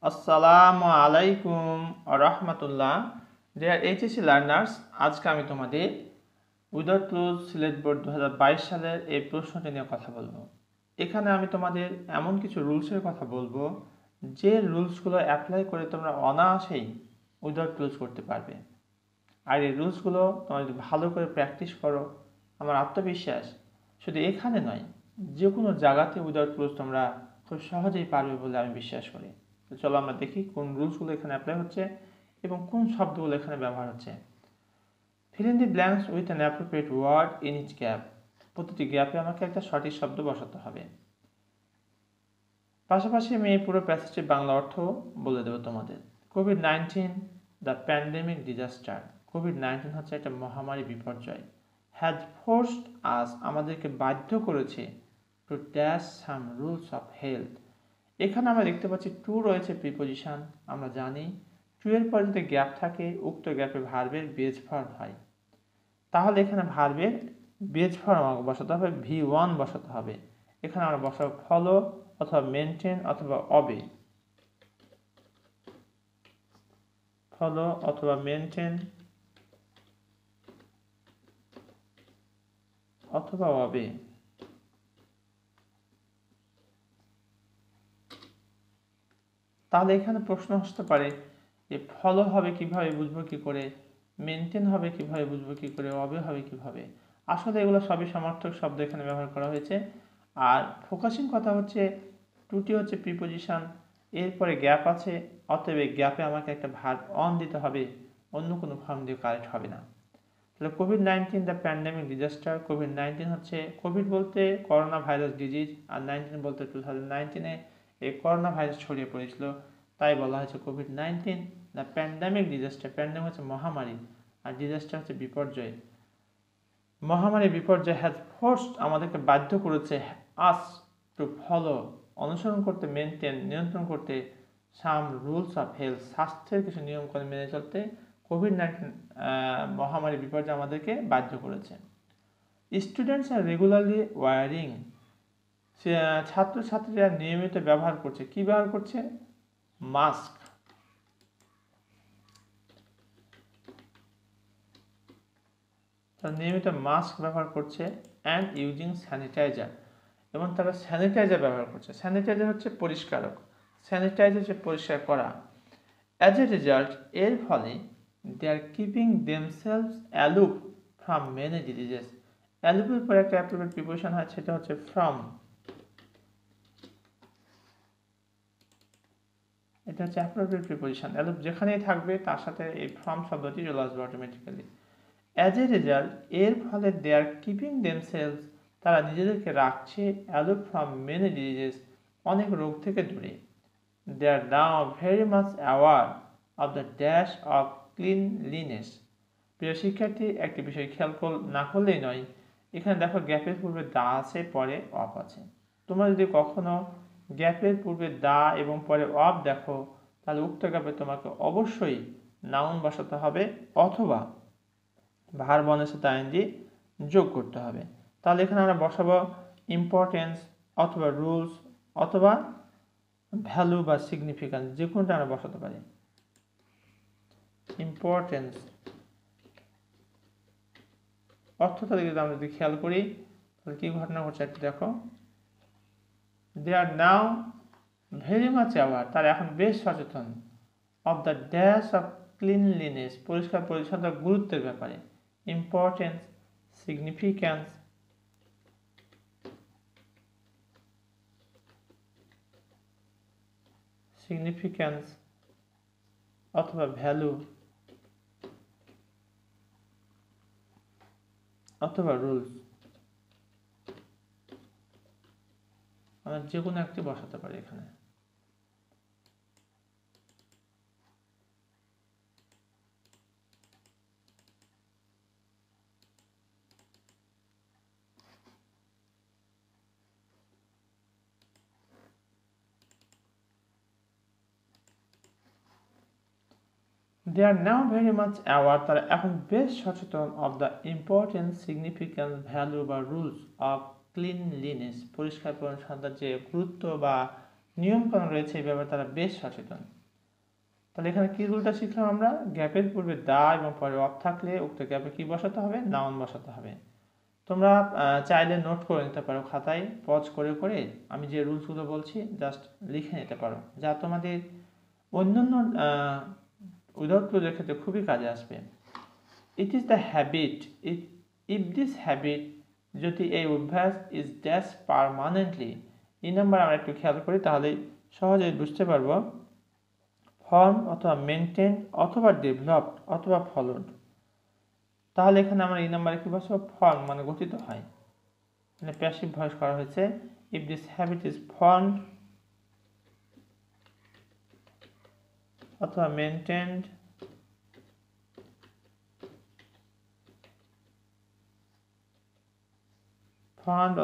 আসসালামু আলাইকুম রাহমাতুল্লাহ। ডিয়ার এইচএসসি লার্নার্স, আজকে আমি তোমাদের উইদাউট ক্লোজ সিলেট বোর্ড 2022 সালের এই প্রশ্নটি নিয়ে কথা বলবো। এখানে আমি তোমাদের এমন কিছু রুলসের কথা বলবো যে রুলসগুলো অ্যাপ্লাই করে তোমরা অনায়াসেই উইদাউট ক্লোজ করতে পারবে। আর এই রুলসগুলো তোমরা যদি ভালো করে প্র্যাকটিস করো, আমার আত্মবিশ্বাস শুধু এখানে নয়, যে কোনো জায়গাতে উইদাউট ক্লোজ তোমরা খুব সহজেই পারবে বলে আমি বিশ্বাস করি। তো চলো আমরা দেখি কোন রুলসগুলো এখানে অ্যাপ্লাই হচ্ছে এবং কোন শব্দগুলো এখানে ব্যবহার হচ্ছে। Fill in the blanks with an appropriate word in each gap. প্রতিটি গ্যাপে আমাকে একটা সঠিক শব্দ বসাতে হবে। পাশাপাশি আমি এই পুরো প্যাসেজটির বাংলা অর্থ বলে দেবো তোমাদের। COVID-19 the pandemic disaster. COVID-19 হচ্ছে একটা মহামারী বিপর্যয়। হ্যাজ ফোর্সড আস, আমাদেরকে বাধ্য করেছে, to dash some rules of health. এখানে আমরা দেখতে পাচ্ছি টু রয়েছে প্রিপোজিশন। আমরা জানি টু এর পর যদি গ্যাপ থাকে, উক্ত গ্যাপে ভার্বের বেজ ফর্ম হয়। তাহলে এখানে ভার্বের বেজ ফর্ম আমাকে বসাতে হবে, V1 বসাতে হবে। এখানে আমরা বসাবো ফলো অথবা মেনটেন অথবা অবে। ফলো অথবা মেনটেন অথবা অবে। তাহলে এখানে প্রশ্ন আসতে পারে যে ফলো হবে কিভাবে, বুঝবো কি করে, মেনটেন হবে কিভাবে, বুঝবো কি করে, অবে হবে কিভাবে। আসলে এগুলো সবই সমার্থক শব্দ এখানে ব্যবহার করা হয়েছে। আর ফোকাসিং কথা হচ্ছে টুটি হচ্ছে প্রিপোজিশন, এরপরে গ্যাপ আছে, অতএব গ্যাপে আমাকে একটা ভার্ব অন দিতে হবে, অন্য কোনো ফর্ম দিয়ে কারেক্ট হবে না। তাহলে COVID-19 the pandemic disaster. COVID-19 হচ্ছে, কোভিড বলতে করোনা ভাইরাস ডিজিজ, আর 19 বলতে 2019-এ এই করোনা ভাইরাস ছড়িয়ে পড়েছিল, তাই বলা হয়েছে COVID-19 the pandemic disaster. Pandemic হচ্ছে মহামারী, আর ডিজাস্টার হচ্ছে বিপর্যয়। মহামারী বিপর্যয় হ্যাজ ফোর্সড, আমাদেরকে বাধ্য করেছে, আস টু ফলো, অনুসরণ করতে, মেনটেন, নিয়ন্ত্রণ করতে, সাম রুলস অফ হেলথ, স্বাস্থ্যের কিছু নিয়মকানুন মেনে চলতে কোভিড-19 মহামারী বিপর্যয় আমাদেরকে বাধ্য করেছে। স্টুডেন্টস আর রেগুলারলি ওয়ারিং, ছাত্রছাত্রীরা নিয়মিত ব্যবহার করছে, কি ব্যবহার করছে, মাস্ক। তারা নিয়মিত মাস্ক ব্যবহার করছে, অ্যান্ড ইউজিং স্যানিটাইজার, এবং তারা স্যানিটাইজার ব্যবহার করছে। স্যানিটাইজার হচ্ছে পরিষ্কারক, স্যানিটাইজার হচ্ছে পরিষ্কার করা। অ্যাজ এ রেজাল্ট, এর ফলে they are keeping themselves aloof from many diseases. অ্যালুপের পরে একটা অ্যাপ্রোপ্রিয়েট প্রিপোজিশন হয়, সেটা হচ্ছে ফ্রম। এটা হচ্ছে অ্যাপ্রোপ্রিয়েট প্রিপোজিশন। অ্যালুপ যেখানেই থাকবে তার সাথে এই ফ্রম শব্দটি চলে আসবে অটোমেটিক্যালি। অ্যাজ এ রেজাল্ট, এর ফলে দে আর কিপিং দেমসেলভস, তারা নিজেদেরকে রাখছে, অ্যালুপ ফ্রম মেনি ডিজিজেস, অনেক রোগ থেকে দূরে। They are now very much aware of the dash of cleanliness. প্রিয় শিক্ষার্থী, একটি বিষয় খেয়াল না করলেই নয়, এখানে দেখো গ্যাপের পূর্বে দা আছে, পরে অফ আছে। তোমরা যদি কখনো গ্যাপের পূর্বে দা এবং পরে অফ দেখো, তাহলে উক্ত গ্যাপে তোমাকে অবশ্যই নাউন বসাতে হবে অথবা ভার্ব এর সাথে আইএনজি যোগ করতে হবে। তাহলে এখানে আমরা বসাবো ইম্পর্টেন্স অথবা রুলস অথবা ভ্যালু বা সিগনিফিক্যান্স, যে কোনটা আমরা বসাতে পারি। ইম্পর্টেন্স অর্থটা যদি খেয়াল করি, তাহলে কি ঘটনা ঘটছে একটু দেখো। দে are now very much aware, তারা এখন বেশ সচেতন, of the dash of cleanliness, পরিষ্কার পরিচ্ছন্নতার গুরুত্বের ব্যাপারে। ইম্পর্টেন্স, সিগনিফিক্যান্স, অথবা ভ্যালু অথবা রুলস, আমরা যে কোনো একটি বসাতে পারি এখানে। They are now very much aware, তারা এখন বেশ সচেতন, of the important, significant, value বা rules of cleanliness, পরিষ্কার পরিচ্ছন্নতার যে গুরুত্ব বা নিয়মকানুন রয়েছে এই ব্যাপারে তারা বেশ সচেতন। তাহলে এখানে কি রুলটা শিখলাম আমরা? গ্যাপের পূর্বে দা এবং পরে অফ থাকলে উক্ত গ্যাপে কি বসাতে হবে? নাউন বসাতে হবে। তোমরা চাইলে নোট করে নিতে পারো খাতায়, পজ করে করে আমি যে রুলসগুলো বলছি জাস্ট লিখে নিতে পারো, যা তোমাদের অন্যান্য উইদাউট ক্লোজের ক্ষেত্রে খুবই কাজে আসবে। It is the habit, if this habit, যদি এই অভ্যাস ইজ ড্যাশ পারমানেন্টলি, এই নাম্বার আমরা একটু খেয়াল করি তাহলে সহজেই বুঝতে পারবো। ফর্ম অথবা মেনটেন অথবা ডেভেলপড অথবা ফলোড, তাহলে এখানে আমরা এই নাম্বারে কি বসবো? ফর্ম মানে গঠিত হয়, মানে প্যাসিভ ভয়েস করা হয়েছে। If this habit is formed অথবা মেনটেন্ড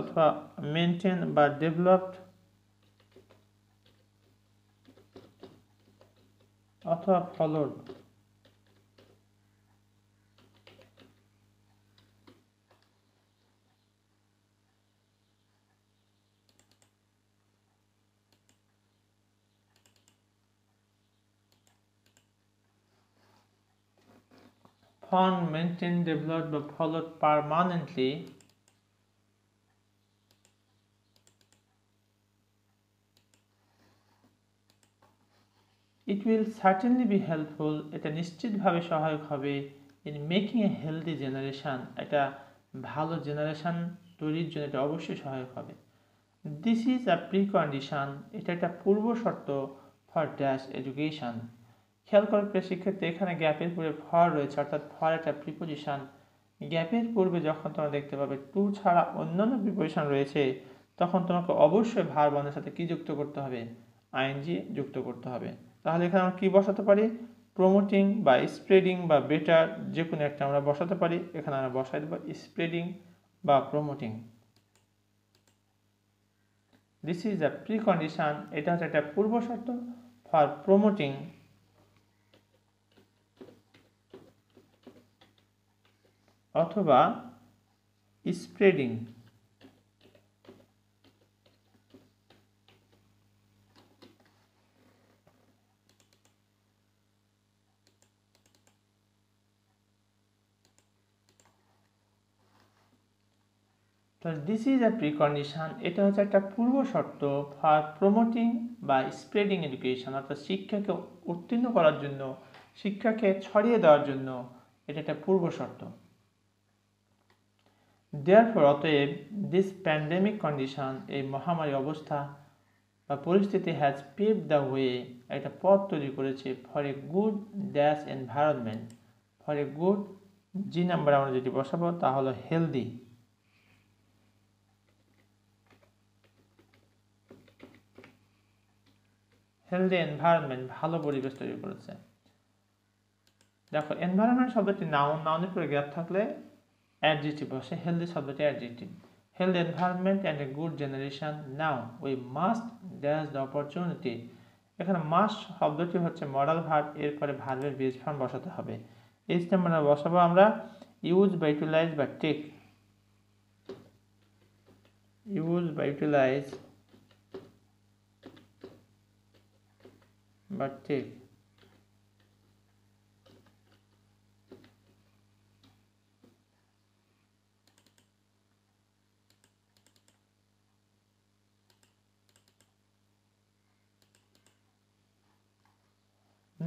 অথবা মেনটেন বা ডেভেলপড অথবা ফলোড, formed, maintained, developed বা followed permanently, it will certainly be helpful, এটা নিশ্চিতভাবে সহায়ক হবে in making a healthy generation, এটা ভালো জেনারেশন তৈরির জন্য এটা অবশ্যই সহায়ক হবে। This is a precondition, এটা একটা পূর্ব শর্ত for dash education। খেয়াল করো প্রিয় শিক্ষার্থী, এখানে গ্যাপের পূর্বে ফর রয়েছে, অর্থাৎ ফর একটা প্রিপোজিশন। গ্যাপের পূর্বে যখন তোমরা দেখতে পাবে টু ছাড়া অন্যান্য প্রিপোজিশন রয়েছে, তখন তোমাকে অবশ্যই ভার্বনের সাথে কি যুক্ত করতে হবে? আইএনজি যুক্ত করতে হবে। তাহলে এখানে আমরা কি বসাতে পারি? প্রমোটিং বা স্প্রেডিং বা বেটার, যে কোনো একটা আমরা বসাতে পারি। এখানে আমরা বসাই দেবো স্প্রেডিং বা promoting. This is a precondition, এটা হচ্ছে একটা পূর্ব শর্ত ফর প্রমোটিং অথবা spreading this is a precondition, এটা হচ্ছে একটা পূর্ব শর্ত ফর প্রমোটিং বা স্প্রেডিং এডুকেশন, অর্থাৎ শিক্ষাকে উত্তীর্ণ করার জন্য, শিক্ষাকে ছড়িয়ে দেওয়ার জন্য এটা একটা পূর্ব শর্ত। দেয়ারফর অতএব দিস প্যান্ডেমিক কন্ডিশন, এই মহামারী অবস্থা বা পরিস্থিতি হ্যাজ পেভ দ্য ওয়ে, একটা পথ তৈরি করেছে for a good dash environment, for a good, G number আমরা যেটি বসাবো তা হলো হেলদি, হেলদি এনভায়রনমেন্ট, ভালো পরিবেশ তৈরি করেছে। দেখো এনভায়রনমেন্ট শব্দটি নাউন, নাউনের পরে গ্যাপ থাকলে অ্যাডজেক্টিভ বসে, হেলদি শব্দটি adjective. Healthy environment and a good generation, now we must dash the opportunity, এখানে মাস্ট শব্দটি হচ্ছে মডাল ভার্ব, এরপরে ভার্বের বেস ফর্ম বসাতে হবে। এই নাম্বার বসাবো আমরা ইউজ বা ইউটিলাইজ বা টেক, ইউজ বা ইউটিলাইজ বা take.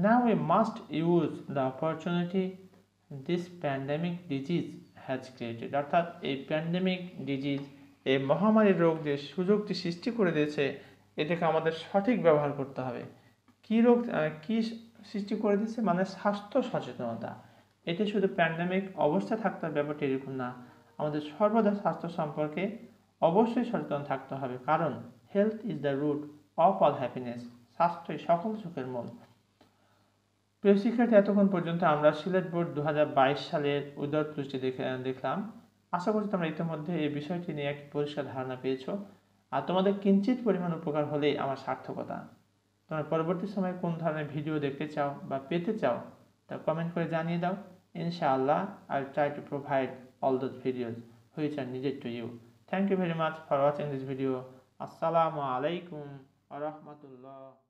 Now we must use the opportunity this pandemic disease has created, অর্থাৎ এই প্যান্ডেমিক ডিজিজ, এই মহামারীর রোগ যে সুযোগটি সৃষ্টি করে দিয়েছে, এটাকে আমাদের সঠিক ব্যবহার করতে হবে। কি রোগ কি সৃষ্টি করে দিয়েছে? মানে স্বাস্থ্য সচেতনতা। এতে শুধু প্যান্ডেমিক অবস্থা থাকতে ব্যাপারটি এরকম না, আমাদের সর্বদা স্বাস্থ্য সম্পর্কে অবশ্যই সচেতন থাকতে হবে, কারণ health is the root of all happiness, স্বাস্থ্যই সকল সুখের মূল। প্রিয় শিক্ষার্থী, এতক্ষণ পর্যন্ত আমরা সিলেট বোর্ড 2022 সালের উইদাউট ক্লুজটি দেখলাম। আশা করছি তোমরা ইতিমধ্যে এই বিষয়টি নিয়ে একটি পরিষ্কার ধারণা পেয়েছো, আর তোমাদের কিঞ্চিত পরিমাণ উপকার হলেই আমার সার্থকতা। তোমরা পরবর্তী সময়ে কোন ধরনের ভিডিও দেখতে চাও বা পেতে চাও তা কমেন্ট করে জানিয়ে দাও। ইনশাআল্লাহ I will try to provide all those videos which are needed to you. Thank you very much for watching this video. আসসালামু আলাইকুম ওয়া রাহমাতুল্লাহ।